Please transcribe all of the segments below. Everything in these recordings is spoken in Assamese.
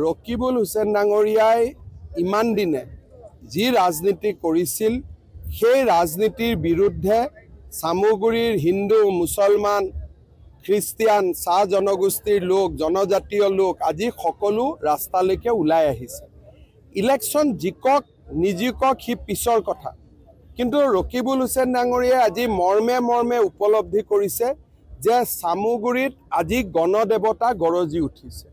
ৰকিবুল হুছেইন ডাঙৰীয়াই ইমান দিনে যি ৰাজনীতি কৰিছিল সেই ৰাজনীতিৰ বিৰুদ্ধে সামগুৰিৰ হিন্দু মুছলমান খ্ৰীষ্টিয়ান চাহ জনগোষ্ঠীৰ লোক জনজাতীয় লোক আজি সকলো ৰাস্তালৈকে ওলাই আহিছে ইলেকশ্যন জিকক নিজিকক হি পিছৰ কথা কিন্তু ৰকিবুল হুছেইন ডাঙৰীয়াই আজি মৰ্মে মৰ্মে উপলব্ধি কৰিছে যে সামগুৰিত আজি গণদেৱতা গৰজি উঠিছে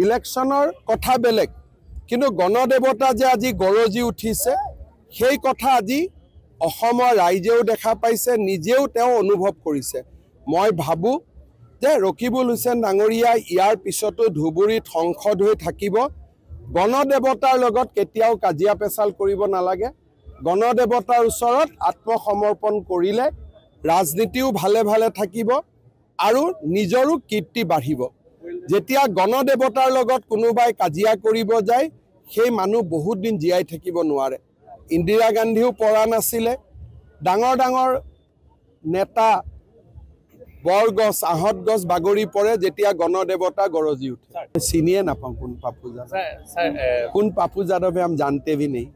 ইলেকশ্যনৰ কথা বেলেগ কিন্তু গণদেৱতা যে আজি গৰজি উঠিছে সেই কথা আজি অসমৰ ৰাইজেও দেখা পাইছে নিজেও তেওঁ অনুভৱ কৰিছে মই ভাবো যে ৰকিবুল হুছেইন ডাঙৰীয়া ইয়াৰ পিছতো ধুবুৰীত সংসদ হৈ থাকিব গণদেৱতাৰ লগত কেতিয়াও কাজিয়া পেচাল কৰিব নালাগে গণদেৱতাৰ ওচৰত আত্মসমৰ্পণ কৰিলে ৰাজনীতিও ভালে ভালে থাকিব আৰু নিজৰো কীৰ্তি বাঢ়িব যেতিয়া গণদেৱতাৰ লগত কোনোবাই কাজিয়া কৰিব যায় সেই মানুহ বহুত দিন জীয়াই থাকিব নোৱাৰে ইন্দিৰা গান্ধীও পৰা নাছিলে ডাঙৰ ডাঙৰ নেতা বৰগছ আহত গছ বাগৰি পৰে যেতিয়া গণদেৱতা গৰজি উঠে চিনিয়ে নাপাওঁ কোন পাপু যাদৱে আমি জানতে ভি নেই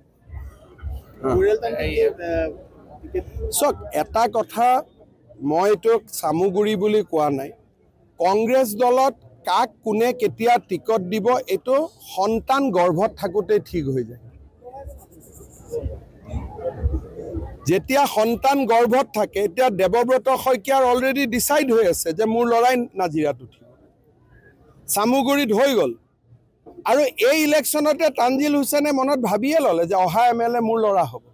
চক এটা কথা মই এইটো সামগুৰি বুলি কোৱা নাই কংগ্ৰেছ দলত কাক কোনে কেতিয়া টিকট দিব এইটো সন্তান গৰ্ভত থাকোঁতে ঠিক হৈ যায় যেতিয়া সন্তান গৰ্ভত থাকে এতিয়া দেৱব্ৰত শইকীয়াৰ অলৰেডি ডিসাইড হৈ আছে যে মোৰ লৰাই নাজিৰাত উঠিব সামগুৰিত হৈ গ'ল আৰু এই ইলেকশ্যনতে তানজিল হুছেইনে মনত ভাবিয়ে ল'লে যে অহা এমএলএ মোৰ লৰা হ'ব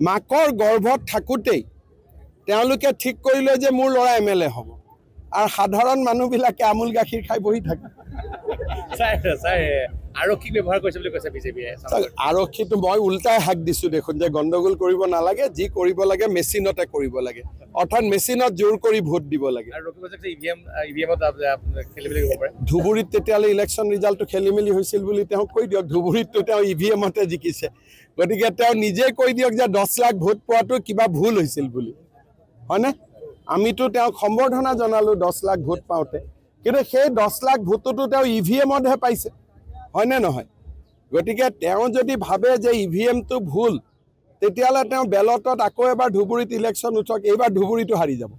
মাকৰ গৰ্ভত থাকোঁতেই তেওঁলোকে ঠিক কৰিলে যে মোৰ লৰা এমএলএ হ'ব আৰু সাধাৰণ মানুহবিলাকে আমুল গাখীৰ খাই বহি থাকে আৰক্ষীক ব্যৱহাৰ কৰিছে বুলি কৈছে বিজেপিয়ে আৰক্ষীটো মই উল্টাই হাক দিছোঁ দেখোন যে গণ্ডগোল কৰিব নালাগে যি কৰিব লাগে মেচিনতে কৰিব লাগে অৰ্থাৎ মেচিনত জোৰ কৰি ভোট দিব লাগে ধুবুৰীত তেতিয়াহ'লে ইলেকশ্যন ৰিজাল্টটো খেলি মেলি হৈছিল বুলি তেওঁক কৈ দিয়ক ধুবুৰীততো তেওঁ ইভিএমতে জিকিছে গতিকে তেওঁ নিজে কৈ দিয়ক যে 10 লাখ ভোট পোৱাটো কিবা ভুল হৈছিল বুলি হয়নে আমিতো তেওঁক সম্বৰ্ধনা জনালোঁ 10 লাখ ভোট পাওঁতে কিন্তু সেই 10 লাখ ভোটটো তেওঁ ইভিএমতহে পাইছে হয়নে নহয় গতিকে তেওঁ যদি ভাবে যে ইভিএমটো ভুল তেতিয়াহ'লে তেওঁ বেলটত আকৌ এবাৰ ধুবুৰীত ইলেকশ্যন উঠক এইবাৰ ধুবুৰীটো হাৰি যাব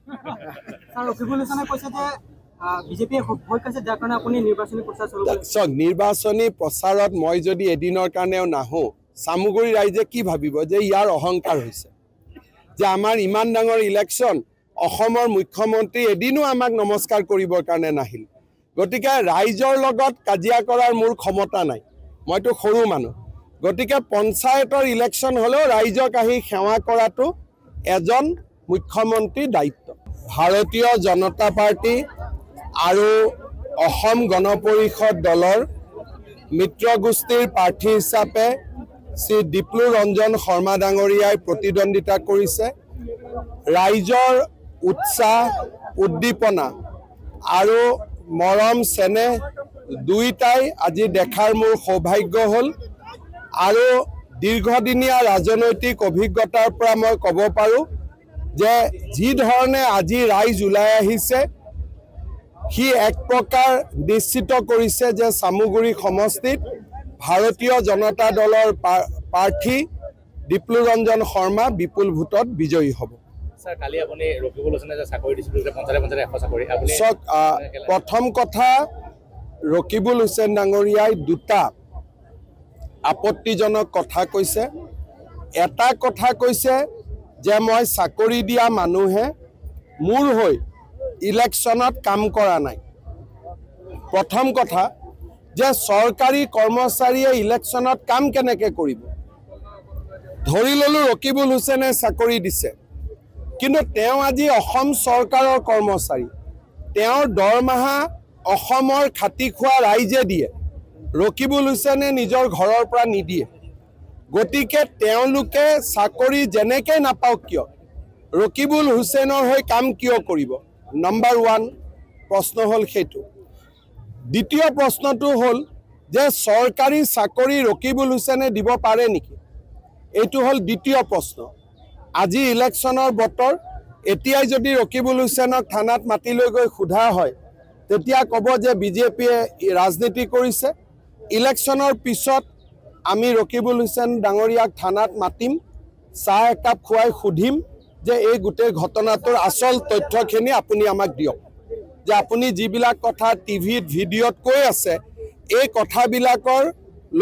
নিৰ্বাচনী প্ৰচাৰত মই যদি এদিনৰ কাৰণেও নাহোঁ সামগুৰি ৰাইজে কি ভাবিব যে ইয়াৰ অহংকাৰ হৈছে যে আমাৰ ইমান ডাঙৰ ইলেকশ্যন অসমৰ মুখ্যমন্ত্ৰী এদিনো আমাক নমস্কাৰ কৰিবৰ কাৰণে নাহিল গতিকে ৰাইজৰ লগত কাজিয়া কৰাৰ মোৰ ক্ষমতা নাই মইতো সৰু মানুহ গতিকে পঞ্চায়তৰ ইলেকশ্যন হ'লেও ৰাইজক আহি সেৱা কৰাটো এজন মুখ্যমন্ত্ৰীৰ দায়িত্ব ভাৰতীয় জনতা পাৰ্টি আৰু অসম গণ পৰিষদ দলৰ মিত্ৰগোষ্ঠীৰ প্ৰাৰ্থী হিচাপে শ্ৰী দীপ্লু ৰঞ্জন শৰ্মা ডাঙৰীয়াই প্ৰতিদ্বন্দ্বিতা কৰিছে ৰাইজৰ উৎসাহ উদ্দীপনা আৰু মৰম চেনেহ দুইটাই আজি দেখাৰ মোৰ সৌভাগ্য হ'ল আৰু দীৰ্ঘদিনীয়া ৰাজনৈতিক অভিজ্ঞতাৰ পৰা মই ক'ব পাৰোঁ যে যি ধৰণে আজি ৰাইজ ওলাই আহিছে সি এক প্ৰকাৰ নিশ্চিত কৰিছে যে সামগুৰি সমষ্টিত ভাৰতীয় জনতা দলৰ প্ৰাৰ্থী দীপ্লু ৰঞ্জন শৰ্মা বিপুল ভোটত বিজয়ী হ'ব প্ৰথম কথা ৰকিবুল হুছেইন ডাঙৰীয়াই দুটা আপত্তিজনক কথা কৈছে এটা কথা কৈছে যে মই চাকৰি দিয়া মানুহে মোৰ হৈ ইলেকশ্যনত কাম কৰা নাই প্ৰথম কথা যে চৰকাৰী কৰ্মচাৰীয়ে ইলেকশ্যনত কাম কেনেকৈ কৰিব ধৰি ল'লোঁ ৰকিবুল হুছেইনে চাকৰি দিছে কিন্তু তেওঁ আজি অসম চৰকাৰৰ কৰ্মচাৰী তেওঁৰ দৰমহা অসমৰ খাটি খোৱা ৰাইজে দিয়ে ৰকিবুল হুছেইনে নিজৰ ঘৰৰ পৰা নিদিয়ে গতিকে তেওঁলোকে চাকৰি যেনেকৈ নাপাওক কিয় ৰকিবুল হুছেইনৰ হৈ কাম কিয় কৰিব নম্বৰ 1 প্ৰশ্ন হ'ল সেইটো দ্বিতীয় প্ৰশ্নটো হ'ল যে চৰকাৰী চাকৰি ৰকিবুল হুছেইনে দিব পাৰে নেকি এইটো হ'ল দ্বিতীয় প্ৰশ্ন আজি ইলেকশ্যনৰ বতৰ এতিয়াই যদি ৰকিবুল হুছেইনক থানাত মাতি লৈ গৈ সোধা হয় তেতিয়া ক'ব যে বিজেপিয়ে ৰাজনীতি কৰিছে। ইলেকশ্যনৰ পিছত আমি ৰকিবুল হুছেইন ডাঙৰীয়াক থানাত মাতিম, চাহ একাপ খুৱাই সুধিম যে এই গোটেই ঘটনাটোৰ আচল তথ্যখিনি আপুনি আমাক দিয়ক, যে আপুনি যিবিলাক কথা টিভিত ভিডিঅ'ত কৈ আছে এই কথাবিলাকৰ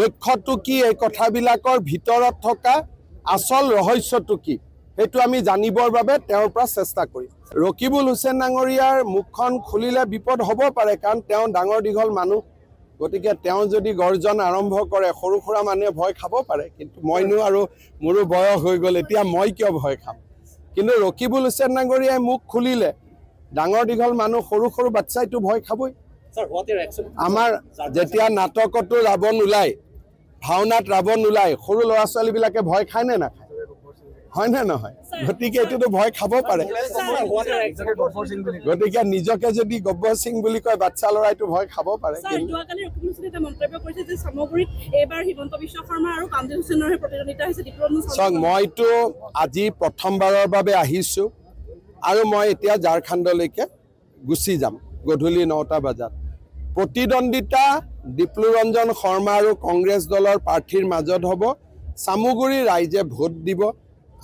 লক্ষ্যটো কি, এই কথাবিলাকৰ ভিতৰত থকা আচল ৰহস্যটো কি, সেইটো আমি জানিবৰ বাবে তেওঁৰ পৰা চেষ্টা কৰিম। ৰকিবুল হুছেইন ডাঙৰীয়াৰ মুখখন খুলিলে বিপদ হ'ব পাৰে, কাৰণ তেওঁ ডাঙৰ দীঘল মানুহ, গতিকে তেওঁ যদি গৰ্জন আৰম্ভ কৰে সৰু সুৰা মানুহে ভয় খাব পাৰে, কিন্তু মইনো আৰু মোৰো বয়স হৈ গ'ল, এতিয়া মই কিয় ভয় খাম। কিন্তু ৰকিবুল হুছেইন ডাঙৰীয়াই মুখ খুলিলে ডাঙৰ দীঘল মানুহ সৰু সৰু বাচ্চাইতো ভয় খাবই। আমাৰ যেতিয়া নাটকতো ৰাৱণ ওলায়, ভাওনাত ৰাৱণ ওলায়, সৰু ল'ৰা ছোৱালীবিলাকে ভয় খায় নে নাখায়, হয় নে নহয়? গতিকে এইটোতো ভয় খাব পাৰে। গতিকে নিজকে যদি গব্বৰ সিং বুলি কয় বাচ্চা ল'ৰাইটো ভয় খাব পাৰে। চাওক, মইতো আজি প্ৰথমবাৰৰ বাবে আহিছোঁ আৰু মই এতিয়া ঝাৰখণ্ডলৈকে গুচি যাম গধূলি 9টা বজাত। প্ৰতিদ্বন্দ্বিতা ডিপ্লুৰঞ্জন শৰ্মা আৰু কংগ্ৰেছ দলৰ প্ৰাৰ্থীৰ মাজত হ'ব। চামুগুৰি ৰাইজে ভোট দিব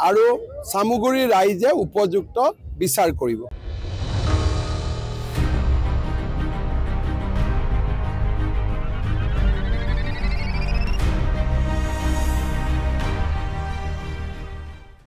আৰু চামুগুৰি ৰাইজে উপযুক্ত বিচাৰ কৰিব।